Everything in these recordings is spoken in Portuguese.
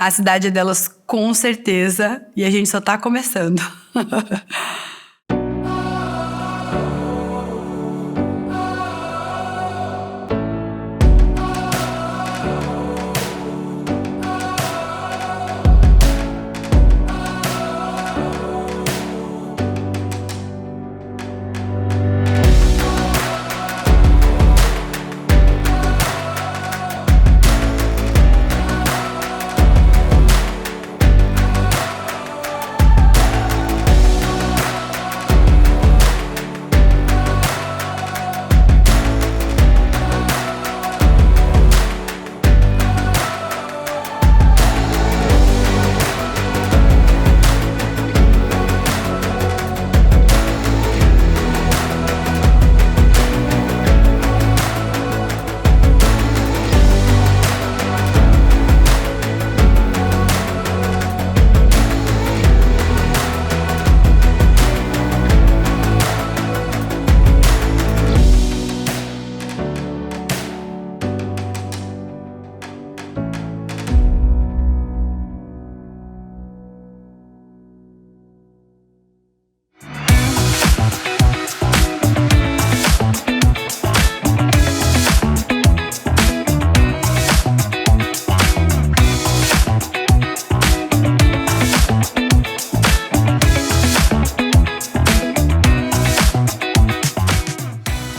A cidade é delas com certeza, e a gente só tá começando.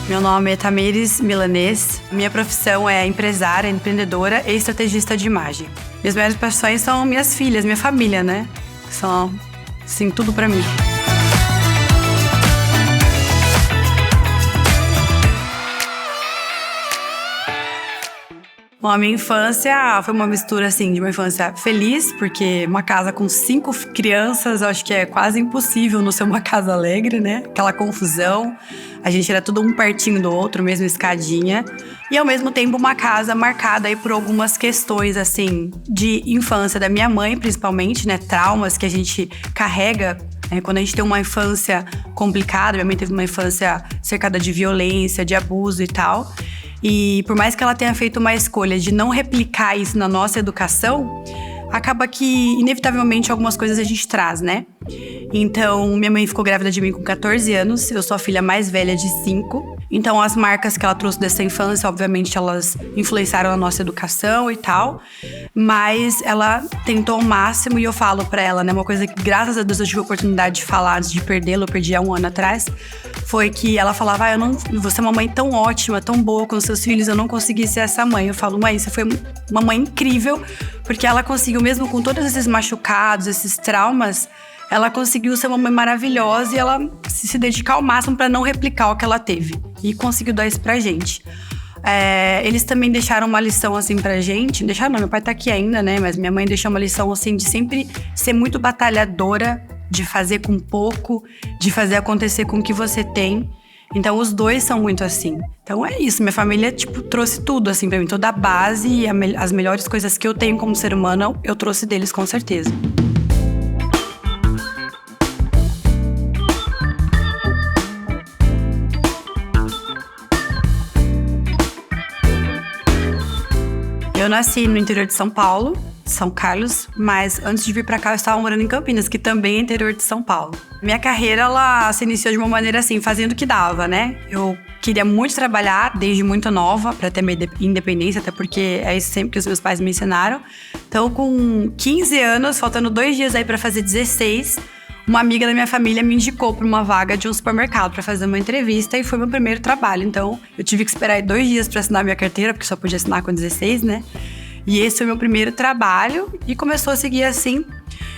Meu nome é Tamires Milanês. Minha profissão é empresária, empreendedora e estrategista de imagem. Minhas maiores paixões são minhas filhas, minha família, né? São, sim, tudo pra mim. Bom, a minha infância foi uma mistura, assim, de uma infância feliz, porque uma casa com 5 crianças, eu acho que é quase impossível não ser uma casa alegre, né? Aquela confusão, a gente era tudo um pertinho do outro, mesmo escadinha. E, ao mesmo tempo, uma casa marcada aí por algumas questões, assim, de infância da minha mãe, principalmente, né? Traumas que a gente carrega. Quando a gente tem uma infância complicada, minha mãe teve uma infância cercada de violência, de abuso e tal. E por mais que ela tenha feito uma escolha de não replicar isso na nossa educação, acaba que, inevitavelmente, algumas coisas a gente traz, né? Então, minha mãe ficou grávida de mim com 14 anos, eu sou a filha mais velha de 5. Então, as marcas que ela trouxe dessa infância, obviamente, elas influenciaram a nossa educação e tal. Mas ela tentou ao máximo, e eu falo pra ela, né? Uma coisa que, graças a Deus, eu tive a oportunidade de falar antes de perdê-la, eu perdi há 1 ano atrás, foi que ela falava, você é uma mãe tão ótima, tão boa com os seus filhos, eu não consegui ser essa mãe. Eu falo, mãe, você foi uma mãe incrível, porque ela conseguiu, mesmo com todos esses machucados, esses traumas, ela conseguiu ser uma mãe maravilhosa e ela se dedicar ao máximo para não replicar o que ela teve. E conseguiu dar isso pra gente. Eles também deixaram uma lição, assim, pra gente. Deixaram não, meu pai tá aqui ainda, né? Mas minha mãe deixou uma lição, assim, de sempre ser muito batalhadora, de fazer com pouco, de fazer acontecer com o que você tem. Então, os dois são muito assim. Então, é isso. Minha família, trouxe tudo, assim, pra mim. Toda a base e as melhores coisas que eu tenho como ser humano, eu trouxe deles, com certeza. Eu nasci no interior de São Paulo, São Carlos, mas antes de vir pra cá eu estava morando em Campinas, que também é interior de São Paulo. Minha carreira, ela se iniciou de uma maneira assim, fazendo o que dava, né? Eu queria muito trabalhar desde muito nova para ter minha independência, até porque é isso sempre que os meus pais me ensinaram. Então, com 15 anos, faltando 2 dias aí para fazer 16, uma amiga da minha família me indicou para uma vaga de um supermercado para fazer uma entrevista e foi meu primeiro trabalho. Então, eu tive que esperar 2 dias para assinar minha carteira, porque só podia assinar com 16, né? E esse foi meu primeiro trabalho e começou a seguir assim.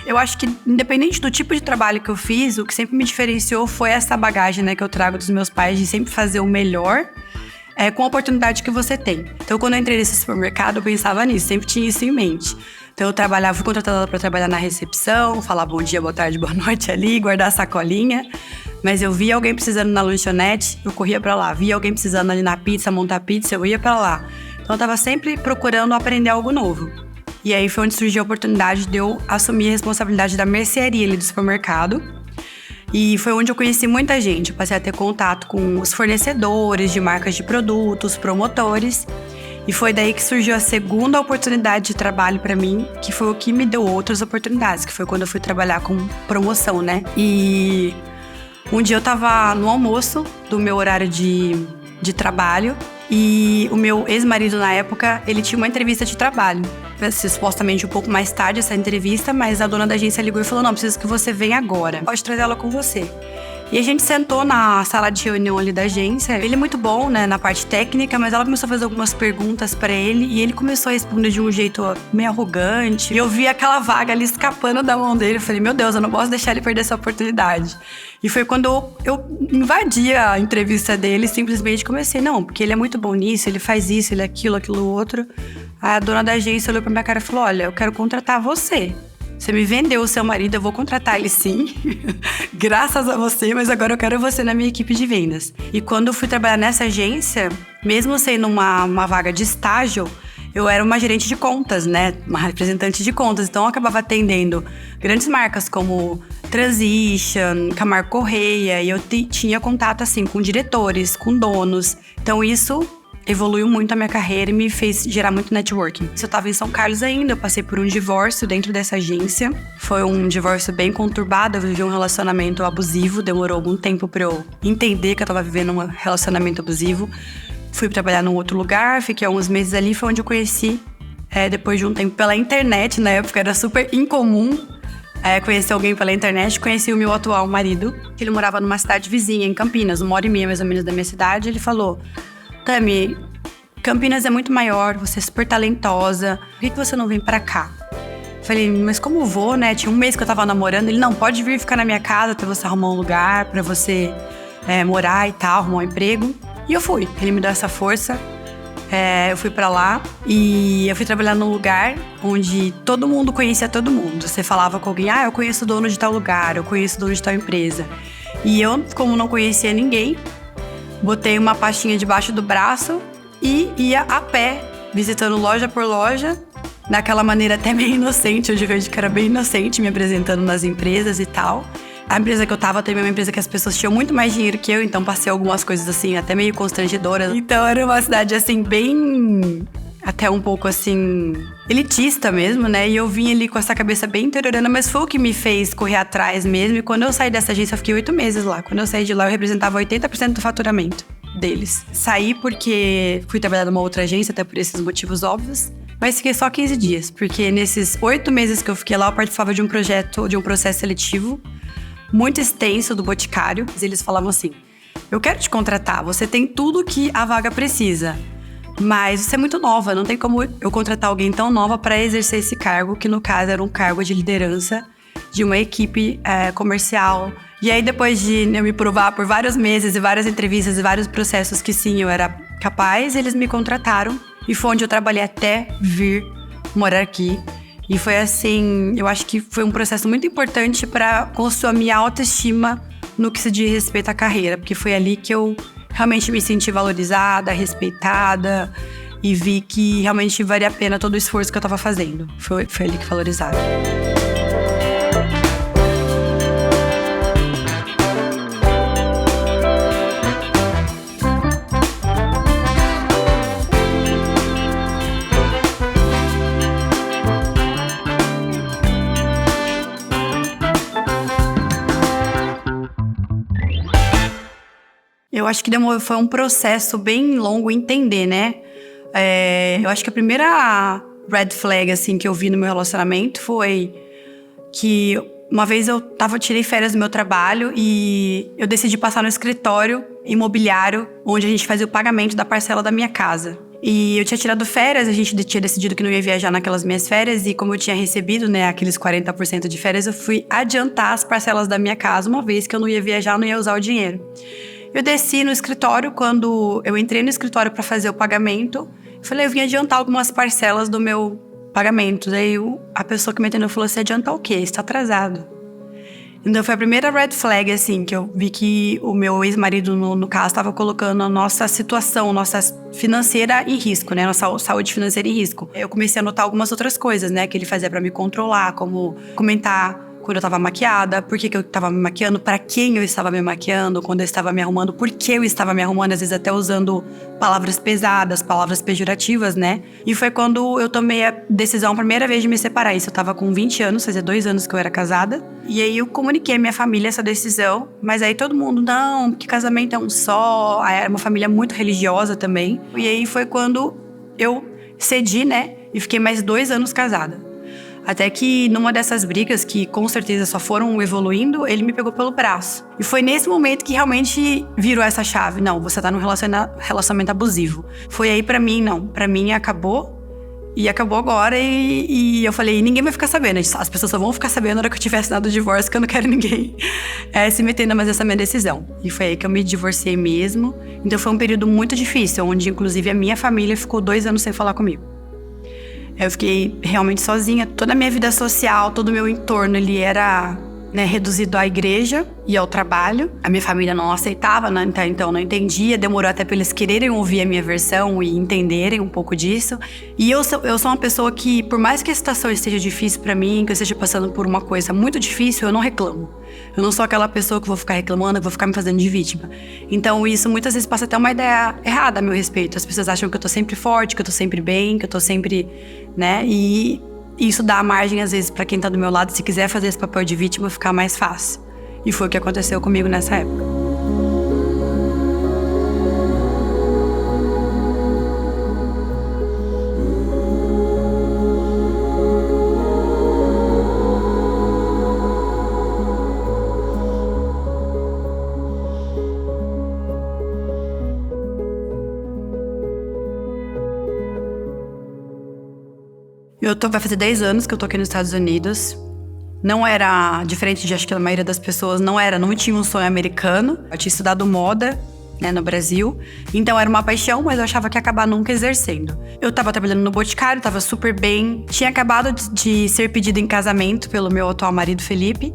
Eu acho que, independente do tipo de trabalho que eu fiz, o que sempre me diferenciou foi essa bagagem, né, que eu trago dos meus pais de sempre fazer o melhor com a oportunidade que você tem. Então, quando eu entrei nesse supermercado, eu pensava nisso, sempre tinha isso em mente. Então, eu fui contratada para trabalhar na recepção, falar bom dia, boa tarde, boa noite ali, guardar a sacolinha. Mas eu via alguém precisando na lanchonete, eu corria para lá. Via alguém precisando ali na pizza, montar pizza, eu ia para lá. Então, eu tava sempre procurando aprender algo novo. E aí foi onde surgiu a oportunidade de eu assumir a responsabilidade da mercearia ali do supermercado. E foi onde eu conheci muita gente. Eu passei a ter contato com os fornecedores de marcas de produtos, promotores. E foi daí que surgiu a segunda oportunidade de trabalho pra mim, que foi o que me deu outras oportunidades, que foi quando eu fui trabalhar com promoção, né? E um dia eu tava no almoço do meu horário de trabalho e o meu ex-marido na época, ele tinha uma entrevista de trabalho. Supostamente um pouco mais tarde essa entrevista, mas a dona da agência ligou e falou: não, preciso que você venha agora, pode trazer ela com você. E a gente sentou na sala de reunião ali da agência. Ele é muito bom, né, na parte técnica, mas ela começou a fazer algumas perguntas pra ele e ele começou a responder de um jeito meio arrogante. E eu vi aquela vaga ali escapando da mão dele. Eu falei: meu Deus, eu não posso deixar ele perder essa oportunidade. E foi quando eu invadi a entrevista dele, simplesmente comecei: não, porque ele é muito bom nisso, ele faz isso, ele é aquilo outro. A dona da agência olhou pra minha cara e falou: olha, eu quero contratar você. Você me vendeu o seu marido, eu vou contratar ele sim, graças a você, mas agora eu quero você na minha equipe de vendas. E quando eu fui trabalhar nessa agência, mesmo sendo uma vaga de estágio, eu era uma gerente de contas, né? Uma representante de contas. Então eu acabava atendendo grandes marcas como Transition, Camargo Correia, e eu tinha contato assim com diretores, com donos. Então isso evoluiu muito a minha carreira e me fez gerar muito networking. Eu estava em São Carlos ainda, eu passei por um divórcio dentro dessa agência. Foi um divórcio bem conturbado, eu vivi um relacionamento abusivo, demorou algum tempo para eu entender que eu estava vivendo um relacionamento abusivo. Fui trabalhar num outro lugar, fiquei alguns meses ali, foi onde eu conheci, depois de um tempo pela internet, na época era super incomum conhecer alguém pela internet. Conheci o meu atual marido, que ele morava numa cidade vizinha, em Campinas, 1h30 mais ou menos da minha cidade. Ele falou: Tami, Campinas é muito maior, você é super talentosa, por que você não vem pra cá? Falei: mas como vou, né? Tinha um mês que eu tava namorando. Ele: não, pode vir ficar na minha casa até você arrumar um lugar pra você morar e tal, arrumar um emprego. E eu fui, ele me deu essa força, eu fui pra lá e eu fui trabalhar num lugar onde todo mundo conhecia todo mundo. Você falava com alguém: eu conheço o dono de tal lugar, eu conheço o dono de tal empresa. E eu, como não conhecia ninguém, botei uma pastinha debaixo do braço e ia a pé, visitando loja por loja, daquela maneira até meio inocente. Eu digo que era bem inocente, me apresentando nas empresas e tal. A empresa que eu tava também é uma empresa que as pessoas tinham muito mais dinheiro que eu, então passei algumas coisas assim, até meio constrangedoras. Então era uma cidade assim, bem... até um pouco assim, elitista mesmo, né? E eu vim ali com essa cabeça bem interiorana, mas foi o que me fez correr atrás mesmo. E quando eu saí dessa agência, eu fiquei 8 meses lá. Quando eu saí de lá, eu representava 80% do faturamento deles. Saí porque fui trabalhar numa outra agência, até por esses motivos óbvios. Mas fiquei só 15 dias, porque nesses 8 meses que eu fiquei lá, eu participava de um projeto, de um processo seletivo muito extenso do Boticário. Eles falavam assim: eu quero te contratar, você tem tudo que a vaga precisa, mas você é muito nova, não tem como eu contratar alguém tão nova para exercer esse cargo, que no caso era um cargo de liderança de uma equipe comercial. E aí, depois de eu me provar por vários meses e várias entrevistas e vários processos que sim, eu era capaz, eles me contrataram e foi onde eu trabalhei até vir morar aqui. E foi assim, eu acho que foi um processo muito importante para construir a minha autoestima no que se diz respeito à carreira, porque foi ali que eu realmente me senti valorizada, respeitada e vi que realmente valia a pena todo o esforço que eu estava fazendo. Foi ali que valorizaram. Eu acho que foi um processo bem longo entender, né? Eu acho que a primeira red flag, assim, que eu vi no meu relacionamento foi que uma vez eu tirei férias do meu trabalho e eu decidi passar no escritório imobiliário onde a gente fazia o pagamento da parcela da minha casa. E eu tinha tirado férias, a gente tinha decidido que não ia viajar naquelas minhas férias e como eu tinha recebido, né, aqueles 40% de férias, eu fui adiantar as parcelas da minha casa, uma vez que eu não ia viajar, não ia usar o dinheiro. Eu desci no escritório, quando eu entrei no escritório para fazer o pagamento, eu vim adiantar algumas parcelas do meu pagamento. Daí a pessoa que me atendeu falou: você adiantar o quê? Está atrasado. Então foi a primeira red flag, assim, que eu vi que o meu ex-marido, no caso, estava colocando a nossa situação, nossa financeira em risco, né? Nossa saúde financeira em risco. Eu comecei a notar algumas outras coisas, né? Que ele fazia para me controlar, como comentar quando eu tava maquiada, por que eu tava me maquiando, pra quem eu estava me maquiando, quando eu estava me arrumando, por que eu estava me arrumando, às vezes até usando palavras pesadas, palavras pejorativas, né? E foi quando eu tomei a decisão, a primeira vez de me separar. Isso eu tava com 20 anos, fazia 2 anos que eu era casada. E aí eu comuniquei à minha família essa decisão, mas aí todo mundo, não, porque casamento é um só, aí era uma família muito religiosa também. E aí foi quando eu cedi, né? E fiquei mais 2 anos casada. Até que numa dessas brigas, que com certeza só foram evoluindo, ele me pegou pelo braço. E foi nesse momento que realmente virou essa chave. Não, você tá num relacionamento abusivo. Foi aí pra mim, não. Pra mim acabou. E acabou agora e eu falei, ninguém vai ficar sabendo. As pessoas só vão ficar sabendo na hora que eu tiver assinado o divórcio, que eu não quero ninguém se metendo mais nessa minha decisão. E foi aí que eu me divorciei mesmo. Então foi um período muito difícil, onde inclusive a minha família ficou 2 anos sem falar comigo. Eu fiquei realmente sozinha. Toda a minha vida social, todo o meu entorno, ele era, né, reduzido à igreja e ao trabalho. A minha família não aceitava, né? Então não entendia. Demorou até para eles quererem ouvir a minha versão e entenderem um pouco disso. E eu sou uma pessoa que, por mais que a situação esteja difícil para mim, que eu esteja passando por uma coisa muito difícil, eu não reclamo. Eu não sou aquela pessoa que vou ficar reclamando, que vou ficar me fazendo de vítima. Então isso muitas vezes passa até uma ideia errada a meu respeito. As pessoas acham que eu tô sempre forte, que eu tô sempre bem, que eu tô sempre, né? E isso dá margem às vezes pra quem tá do meu lado, se quiser fazer esse papel de vítima, ficar mais fácil. E foi o que aconteceu comigo nessa época. Vai fazer 10 anos que eu tô aqui nos Estados Unidos. Não era, diferente de acho que a maioria das pessoas, não tinha um sonho americano. Eu tinha estudado moda, né, no Brasil. Então era uma paixão, mas eu achava que ia acabar nunca exercendo. Eu tava trabalhando no Boticário, tava super bem. Tinha acabado de ser pedido em casamento pelo meu atual marido, Felipe.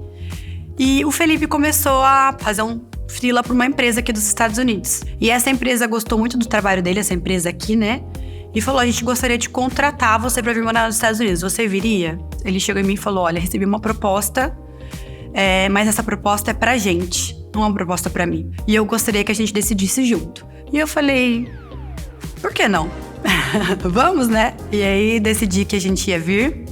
E o Felipe começou a fazer um freela para uma empresa aqui dos Estados Unidos. E essa empresa gostou muito do trabalho dele, essa empresa aqui, né? E falou, a gente gostaria de contratar você para vir morar nos Estados Unidos. Você viria? Ele chegou em mim e falou, olha, recebi uma proposta, mas essa proposta é pra gente, não é uma proposta pra mim. E eu gostaria que a gente decidisse junto. E eu falei, por que não? Vamos, né? E aí decidi que a gente ia vir.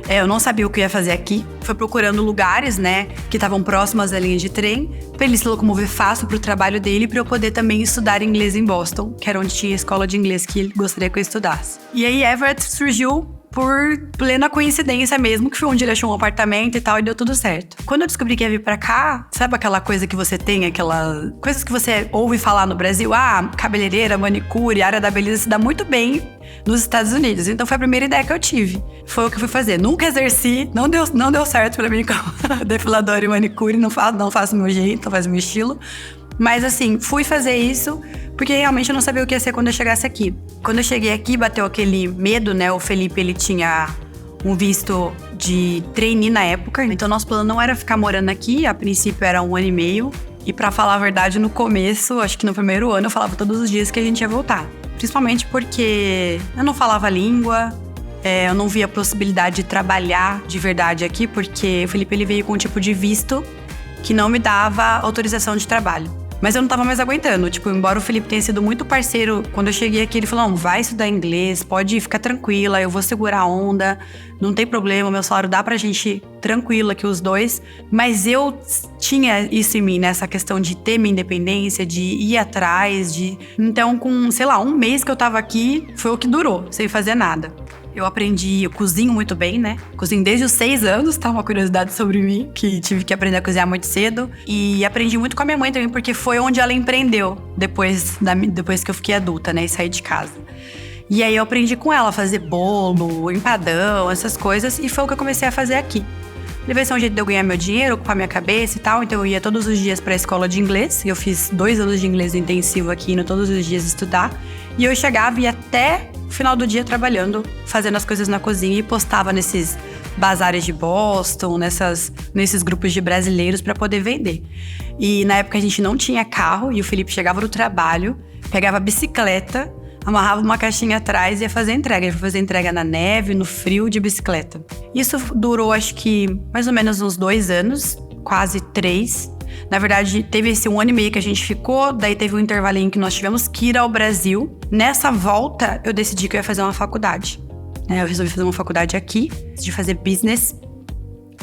Eu não sabia o que eu ia fazer aqui. Fui procurando lugares, né, que estavam próximos à linha de trem, pra ele se locomover fácil pro trabalho dele, pra eu poder também estudar inglês em Boston, que era onde tinha a escola de inglês que ele gostaria que eu estudasse. E aí Everett surgiu por plena coincidência mesmo, que foi onde ele achou um apartamento e tal, e deu tudo certo. Quando eu descobri que ia vir pra cá, sabe aquela coisa que você tem, aquelas coisas que você ouve falar no Brasil? Ah, cabeleireira, manicure, área da beleza se dá muito bem nos Estados Unidos. Então foi a primeira ideia que eu tive. Foi o que eu fui fazer. Nunca exerci, não deu certo pra mim como depiladora e manicure, não faço meu jeito, não faço meu estilo. Mas assim, fui fazer isso porque realmente eu não sabia o que ia ser quando eu chegasse aqui. Quando eu cheguei aqui, bateu aquele medo, né? O Felipe, ele tinha um visto de trainee na época. Então nosso plano não era ficar morando aqui, a princípio era 1 ano e meio. E pra falar a verdade, no começo, acho que no primeiro ano, eu falava todos os dias que a gente ia voltar. Principalmente porque eu não falava a língua, eu não via a possibilidade de trabalhar de verdade aqui, porque o Felipe, ele veio com um tipo de visto que não me dava autorização de trabalho. Mas eu não tava mais aguentando, embora o Felipe tenha sido muito parceiro, quando eu cheguei aqui ele falou, não, vai estudar inglês, pode ficar tranquila, eu vou segurar a onda, não tem problema, meu salário dá pra gente ir tranquilo aqui os dois. Mas eu tinha isso em mim, né, essa questão de ter minha independência, de ir atrás, Então com, sei lá, 1 mês que eu tava aqui, foi o que durou, sem fazer nada. Eu cozinho muito bem, né? Cozinho desde os 6 anos, tá? Uma curiosidade sobre mim, que tive que aprender a cozinhar muito cedo. E aprendi muito com a minha mãe também, porque foi onde ela empreendeu depois que eu fiquei adulta, né? E saí de casa. E aí eu aprendi com ela a fazer bolo, empadão, essas coisas. E foi o que eu comecei a fazer aqui. Levei esse um jeito de eu ganhar meu dinheiro, ocupar minha cabeça e tal. Então eu ia todos os dias pra escola de inglês. Eu fiz 2 anos de inglês intensivo aqui, indo todos os dias estudar. E eu chegava e ia até o final do dia trabalhando, fazendo as coisas na cozinha e postava nesses bazares de Boston, nesses grupos de brasileiros pra poder vender. E na época a gente não tinha carro e o Felipe chegava do trabalho, pegava a bicicleta, amarrava uma caixinha atrás e ia fazer entrega. Ia fazer entrega na neve, no frio, de bicicleta. Isso durou, acho que, mais ou menos uns 2 anos, quase 3. Na verdade, teve esse 1 ano e meio que a gente ficou, daí teve um intervalinho que nós tivemos que ir ao Brasil. Nessa volta, eu decidi que eu ia fazer uma faculdade. Eu resolvi fazer uma faculdade aqui, de fazer business.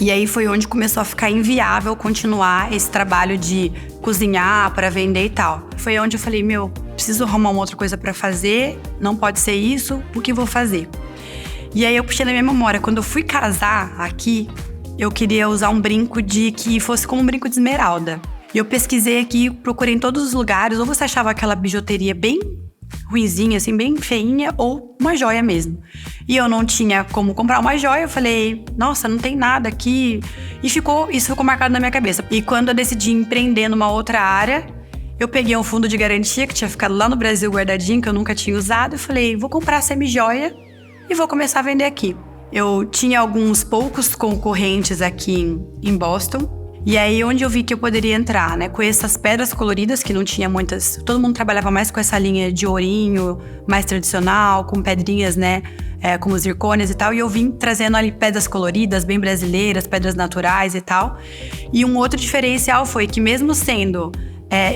E aí foi onde começou a ficar inviável continuar esse trabalho de cozinhar para vender e tal. Foi onde eu falei, preciso arrumar uma outra coisa para fazer, não pode ser isso, o que vou fazer? E aí eu puxei na minha memória, quando eu fui casar aqui, eu queria usar um brinco que fosse como um brinco de esmeralda. E eu pesquisei aqui, procurei em todos os lugares, ou você achava aquela bijuteria bem ruinzinha, assim, bem feinha, ou uma joia mesmo. E eu não tinha como comprar uma joia, eu falei, nossa, não tem nada aqui. E isso ficou marcado na minha cabeça. E quando eu decidi empreender numa outra área, eu peguei um fundo de garantia que tinha ficado lá no Brasil guardadinho, que eu nunca tinha usado, e falei, vou comprar semi-joia e vou começar a vender aqui. Eu tinha alguns poucos concorrentes aqui em Boston. E aí, onde eu vi que eu poderia entrar, né? Com essas pedras coloridas, que não tinha muitas... Todo mundo trabalhava mais com essa linha de ourinho, mais tradicional, com pedrinhas, né? Como zircônias e tal. E eu vim trazendo ali pedras coloridas, bem brasileiras, pedras naturais e tal. E um outro diferencial foi que mesmo sendo...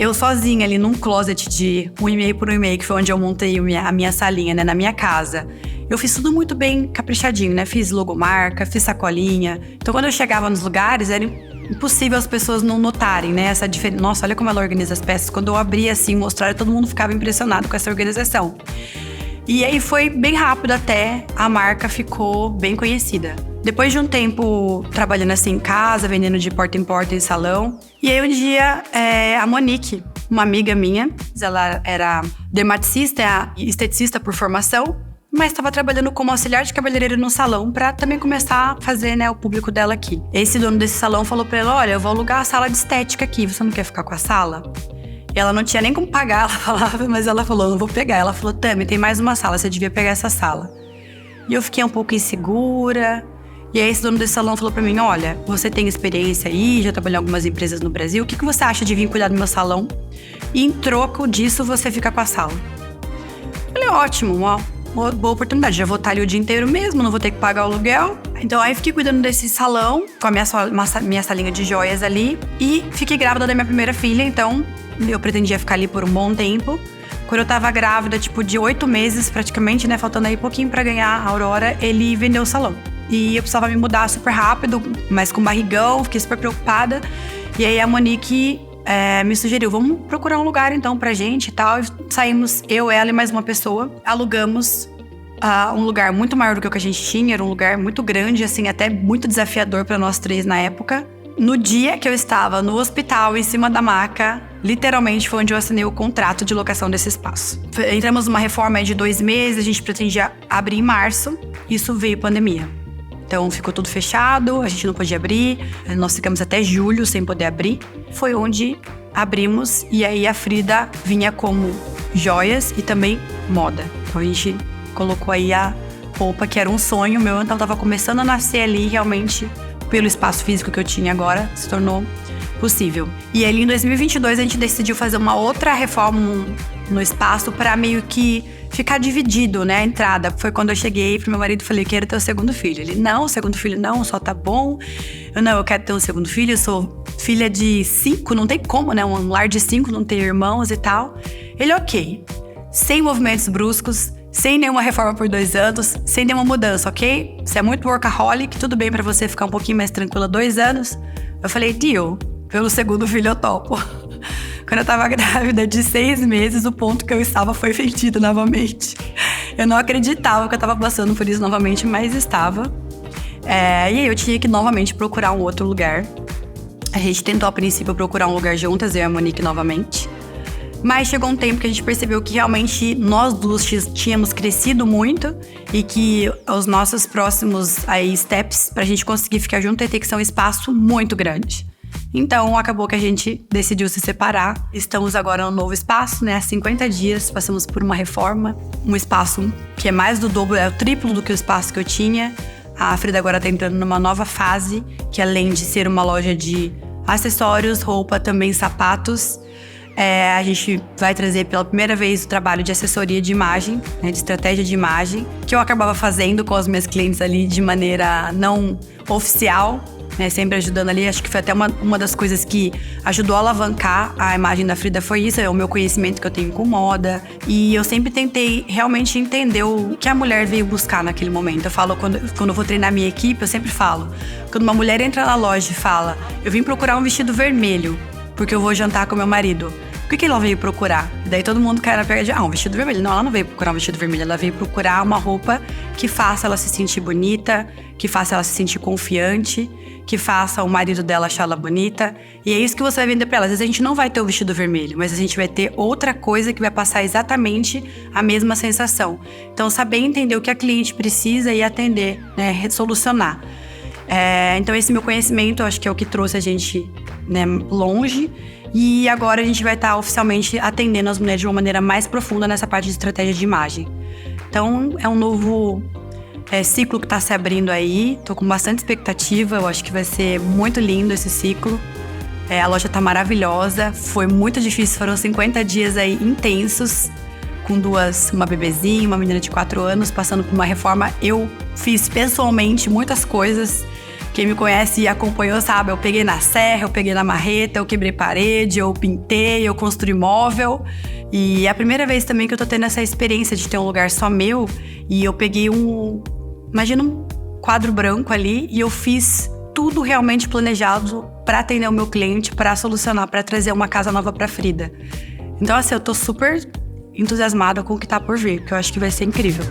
eu sozinha ali num closet de 1,5 por 1,5, que foi onde eu montei a minha salinha, né? Na minha casa. Eu fiz tudo muito bem caprichadinho, né? Fiz logomarca, fiz sacolinha. Então, quando eu chegava nos lugares, era impossível as pessoas não notarem, né? Essa diferença. Nossa, olha como ela organiza as peças. Quando eu abria assim, mostrar, todo mundo ficava impressionado com essa organização. E aí foi bem rápido até a marca ficou bem conhecida. Depois de um tempo trabalhando assim em casa, vendendo de porta em porta em salão. E aí um dia, a Monique, uma amiga minha, ela era dermaticista e esteticista por formação, mas estava trabalhando como auxiliar de cabeleireiro no salão para também começar a fazer, né, o público dela aqui. Esse dono desse salão falou para ela, olha, eu vou alugar a sala de estética aqui, você não quer ficar com a sala? E ela não tinha nem como pagar, ela falava, mas ela falou, não vou pegar. Ela falou, Tami, tem mais uma sala, você devia pegar essa sala. E eu fiquei um pouco insegura. E aí esse dono desse salão falou pra mim, olha, você tem experiência aí, já trabalhou em algumas empresas no Brasil, o que você acha de vir cuidar do meu salão? E em troco disso, você fica com a sala. Eu falei, ótimo, uma boa oportunidade, já vou estar ali o dia inteiro mesmo, não vou ter que pagar o aluguel. Então aí fiquei cuidando desse salão, com a minha salinha de joias ali, e fiquei grávida da minha primeira filha, então eu pretendia ficar ali por um bom tempo. Quando eu tava grávida, tipo, de 8 meses praticamente, né, faltando aí pouquinho pra ganhar a Aurora, ele vendeu o salão. E eu precisava me mudar super rápido, mas com barrigão, fiquei super preocupada. E aí a Monique me sugeriu, vamos procurar um lugar então pra gente e tal. E saímos, eu, ela e mais uma pessoa, alugamos um lugar muito maior do que o que a gente tinha. Era um lugar muito grande, assim, até muito desafiador pra nós 3 na época. No dia que eu estava no hospital, em cima da maca, literalmente foi onde eu assinei o contrato de locação desse espaço. Entramos numa reforma aí de 2 meses, a gente pretendia abrir em março, isso veio pandemia. Então ficou tudo fechado, a gente não podia abrir, nós ficamos até julho sem poder abrir. Foi onde abrimos e aí a Frida vinha como joias e também moda. Então a gente colocou aí a roupa que era um sonho meu, então tava começando a nascer ali realmente pelo espaço físico que eu tinha agora, se tornou possível. E ali em 2022 a gente decidiu fazer uma outra reforma no espaço para meio que ficar dividido, né, a entrada. Foi quando eu cheguei pro meu marido e falei, quero ter o segundo filho. Ele, não, o segundo filho não, só tá bom. Eu quero ter um segundo filho, eu sou filha de 5, não tem como, né, um lar de 5, não ter irmãos e tal. Ele, ok. Sem movimentos bruscos, sem nenhuma reforma por 2 anos, sem nenhuma mudança, ok? Você é muito workaholic, tudo bem pra você ficar um pouquinho mais tranquila 2 anos. Eu falei, deal, pelo segundo filho eu topo. Quando eu tava grávida de 6 meses, o ponto que eu estava foi vendido novamente. Eu não acreditava que eu tava passando por isso novamente, mas estava. E aí eu tinha que novamente procurar um outro lugar. A gente tentou a princípio procurar um lugar juntas, eu e a Monique novamente. Mas chegou um tempo que a gente percebeu que realmente nós duas tínhamos crescido muito e que os nossos próximos steps pra gente conseguir ficar junto ia ter que ser um espaço muito grande. Então, acabou que a gente decidiu se separar. Estamos agora no novo espaço, né? Há 50 dias, passamos por uma reforma. Um espaço que é mais do dobro, é o triplo do que o espaço que eu tinha. A Frida agora tá entrando numa nova fase, que além de ser uma loja de acessórios, roupa, também sapatos. A gente vai trazer pela primeira vez o trabalho de assessoria de imagem, né, de estratégia de imagem, que eu acabava fazendo com os meus clientes ali de maneira não oficial, né, sempre ajudando ali. Acho que foi até uma das coisas que ajudou a alavancar a imagem da Frida foi isso, é o meu conhecimento que eu tenho com moda. E eu sempre tentei realmente entender o que a mulher veio buscar naquele momento. Eu falo, quando eu vou treinar minha equipe, eu sempre falo, quando uma mulher entra na loja e fala, eu vim procurar um vestido vermelho, porque eu vou jantar com meu marido. O que ela veio procurar? E daí todo mundo cai na pegadinha, um vestido vermelho. Não, ela não veio procurar um vestido vermelho, ela veio procurar uma roupa que faça ela se sentir bonita, que faça ela se sentir confiante, que faça o marido dela achar ela bonita. E é isso que você vai vender pra ela. Às vezes a gente não vai ter o vestido vermelho, mas a gente vai ter outra coisa que vai passar exatamente a mesma sensação. Então, saber entender o que a cliente precisa e atender, né, solucionar. Então, esse meu conhecimento, acho que é o que trouxe a gente, né, longe. E agora a gente vai estar oficialmente atendendo as mulheres de uma maneira mais profunda nessa parte de estratégia de imagem. Então, é um novo ciclo que está se abrindo aí. Tô com bastante expectativa, eu acho que vai ser muito lindo esse ciclo. A loja tá maravilhosa, foi muito difícil, foram 50 dias aí intensos, com uma bebezinha, uma menina de 4 anos, passando por uma reforma. Eu fiz pessoalmente muitas coisas. Quem me conhece e acompanhou sabe, eu peguei na serra, eu peguei na marreta, eu quebrei parede, eu pintei, eu construí móvel. E é a primeira vez também que eu tô tendo essa experiência de ter um lugar só meu. E eu peguei imagina um quadro branco ali e eu fiz tudo realmente planejado para atender o meu cliente, para solucionar, para trazer uma casa nova pra Frida. Então assim, eu tô super entusiasmada com o que tá por vir, porque eu acho que vai ser incrível.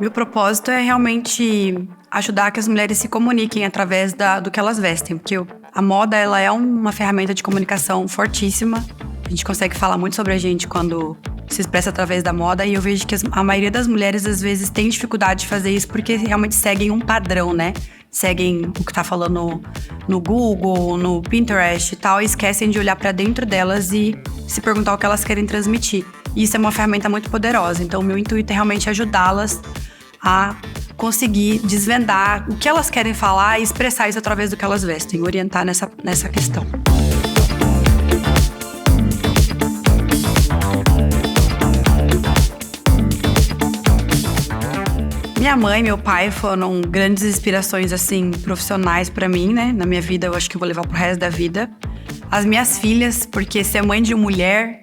Meu propósito é realmente ajudar que as mulheres se comuniquem através do que elas vestem, porque a moda ela é uma ferramenta de comunicação fortíssima. A gente consegue falar muito sobre a gente quando se expressa através da moda, e eu vejo que a maioria das mulheres às vezes tem dificuldade de fazer isso porque realmente seguem um padrão, né? Seguem o que tá falando no Google, no Pinterest e tal, e esquecem de olhar pra dentro delas e se perguntar o que elas querem transmitir. E isso é uma ferramenta muito poderosa, então o meu intuito é realmente ajudá-las a conseguir desvendar o que elas querem falar e expressar isso através do que elas vestem, orientar nessa questão. Minha mãe e meu pai foram grandes inspirações, assim, profissionais pra mim, né? Na minha vida, eu acho que eu vou levar pro resto da vida. As minhas filhas, porque ser mãe de mulher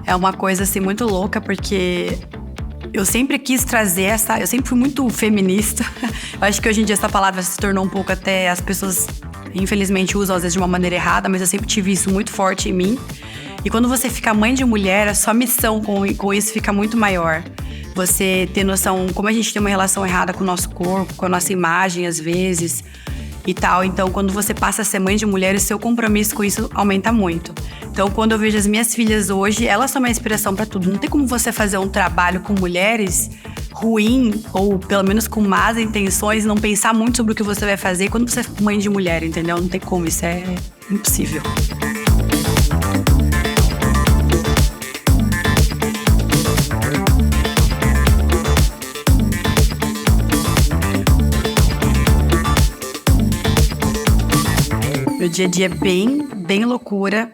é uma coisa, assim, muito louca, porque eu sempre quis trazer eu sempre fui muito feminista. Eu acho que hoje em dia essa palavra se tornou um pouco até, as pessoas infelizmente usam às vezes de uma maneira errada, mas eu sempre tive isso muito forte em mim. E quando você fica mãe de mulher, a sua missão com isso fica muito maior. Você ter noção como a gente tem uma relação errada com o nosso corpo, com a nossa imagem às vezes e tal. Então, quando você passa a ser mãe de mulher, o seu compromisso com isso aumenta muito. Então, quando eu vejo as minhas filhas hoje, elas são uma inspiração pra tudo. Não tem como você fazer um trabalho com mulheres ruim, ou pelo menos com más intenções, não pensar muito sobre o que você vai fazer quando você é mãe de mulher, entendeu? Não tem como, isso é impossível. Meu dia a dia é bem loucura.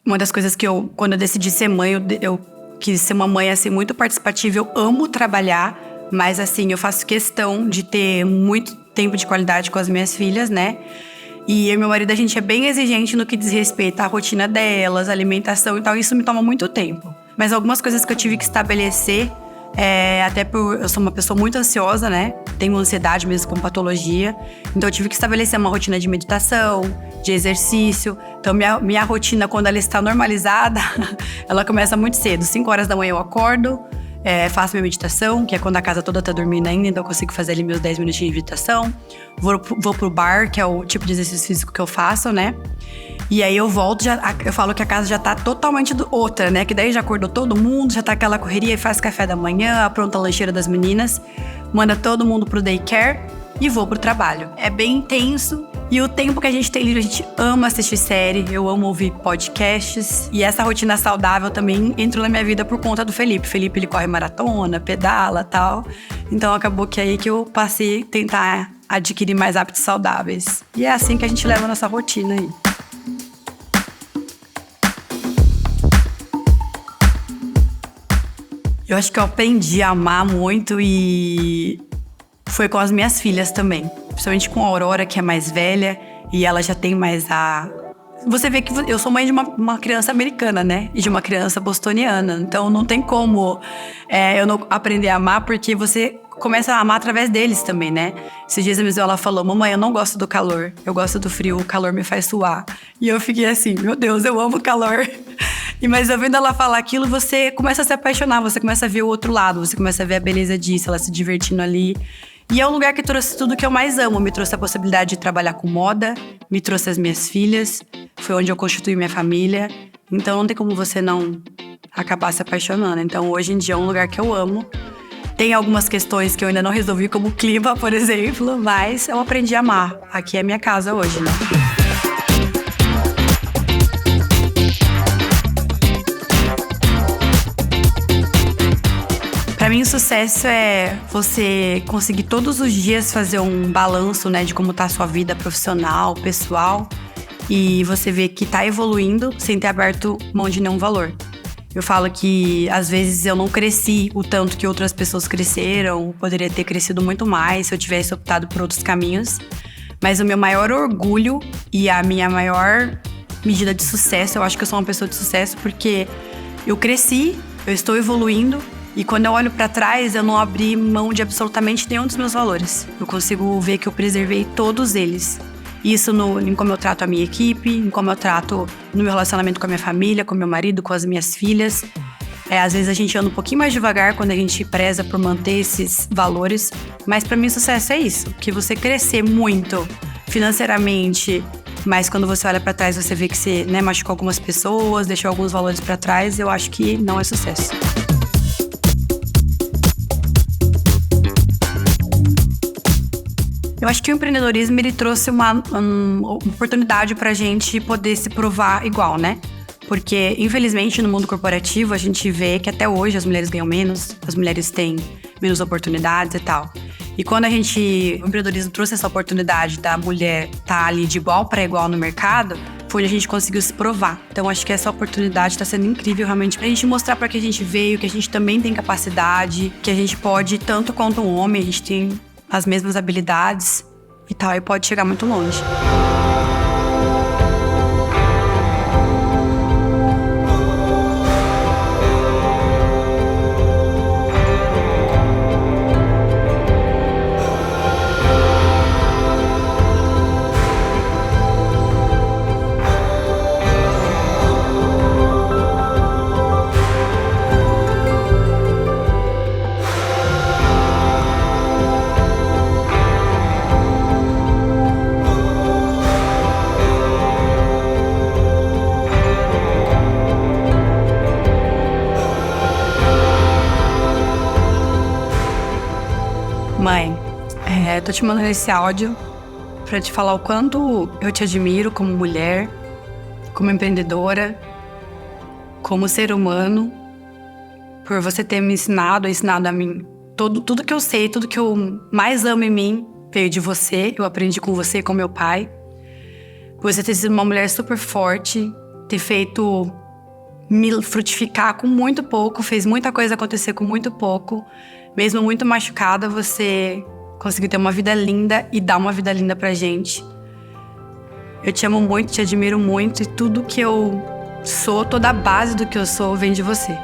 Uma das coisas que quando eu decidi ser mãe, eu quis ser uma mãe, assim, muito participativa. Eu amo trabalhar, mas, assim, eu faço questão de ter muito tempo de qualidade com as minhas filhas, né? E eu e meu marido, a gente é bem exigente no que diz respeito à rotina delas, alimentação e tal. Isso me toma muito tempo. Mas algumas coisas que eu tive que estabelecer, até eu sou uma pessoa muito ansiosa, né? Tenho ansiedade mesmo com patologia. Então eu tive que estabelecer uma rotina de meditação, de exercício. Então minha rotina, quando ela está normalizada, ela começa muito cedo. 5 horas da manhã eu acordo, faço minha meditação, que é quando a casa toda tá dormindo ainda, então eu consigo fazer ali meus 10 minutinhos de meditação. Vou pro bar, que é o tipo de exercício físico que eu faço, né? E aí eu volto, eu falo que a casa já tá totalmente outra, né? Que daí já acordou todo mundo, já tá aquela correria, e faz café da manhã, apronta a lancheira das meninas, manda todo mundo pro daycare. e vou pro trabalho. É bem intenso. E o tempo que a gente tem livre, a gente ama assistir série, eu amo ouvir podcasts. E essa rotina saudável também entrou na minha vida por conta do Felipe. Felipe, ele corre maratona, pedala e tal. Então acabou que aí que eu passei a tentar adquirir mais hábitos saudáveis. E é assim que a gente leva a nossa rotina aí. Eu acho que eu aprendi a amar muito e foi com as minhas filhas também. Principalmente com a Aurora, que é mais velha, e ela já tem mais a... Você vê que eu sou mãe de uma criança americana, né? E de uma criança bostoniana. Então não tem como eu não aprender a amar, porque você começa a amar através deles também, né? Esses dias a Mizuela falou: mamãe, eu não gosto do calor, eu gosto do frio, o calor me faz suar. E eu fiquei assim, meu Deus, eu amo o calor. Mas ouvindo ela falar aquilo, você começa a se apaixonar, você começa a ver o outro lado, você começa a ver a beleza disso, ela se divertindo ali. E é um lugar que trouxe tudo que eu mais amo. Me trouxe a possibilidade de trabalhar com moda, me trouxe as minhas filhas, foi onde eu constituí minha família. Então não tem como você não acabar se apaixonando. Então hoje em dia é um lugar que eu amo. Tem algumas questões que eu ainda não resolvi, como o clima, por exemplo, mas eu aprendi a amar. Aqui é minha casa hoje, né? Pra mim, o sucesso é você conseguir todos os dias fazer um balanço, né, de como tá a sua vida profissional, pessoal, e você ver que tá evoluindo sem ter aberto mão de nenhum valor. Eu falo que, às vezes, eu não cresci o tanto que outras pessoas cresceram, poderia ter crescido muito mais se eu tivesse optado por outros caminhos, mas o meu maior orgulho e a minha maior medida de sucesso, eu acho que eu sou uma pessoa de sucesso porque eu cresci, eu estou evoluindo. E quando eu olho pra trás, eu não abri mão de absolutamente nenhum dos meus valores. Eu consigo ver que eu preservei todos eles. Isso em como eu trato a minha equipe, em como eu trato no meu relacionamento com a minha família, com meu marido, com as minhas filhas. Às vezes a gente anda um pouquinho mais devagar quando a gente preza por manter esses valores. Mas pra mim, sucesso é isso. Que você crescer muito financeiramente, mas quando você olha pra trás, você vê que você, né, machucou algumas pessoas, deixou alguns valores pra trás, eu acho que não é sucesso. Eu acho que o empreendedorismo, ele trouxe uma oportunidade pra gente poder se provar igual, né? Porque, infelizmente, no mundo corporativo, a gente vê que até hoje as mulheres ganham menos, as mulheres têm menos oportunidades e tal. E quando o empreendedorismo trouxe essa oportunidade da mulher estar ali de igual para igual no mercado, foi onde a gente conseguiu se provar. Então, acho que essa oportunidade está sendo incrível realmente pra gente mostrar para que a gente veio, que a gente também tem capacidade, que a gente pode, tanto quanto um homem, a gente tem as mesmas habilidades e tal, e pode chegar muito longe. Mãe, tô te mandando esse áudio pra te falar o quanto eu te admiro como mulher, como empreendedora, como ser humano, por você ter me ensinado a mim. Tudo que eu sei, tudo que eu mais amo em mim veio de você, eu aprendi com você, com meu pai. Por você ter sido uma mulher super forte, ter feito me frutificar com muito pouco, fez muita coisa acontecer com muito pouco. Mesmo muito machucada, você conseguiu ter uma vida linda e dar uma vida linda pra gente. Eu te amo muito, te admiro muito e tudo que eu sou, toda a base do que eu sou vem de você.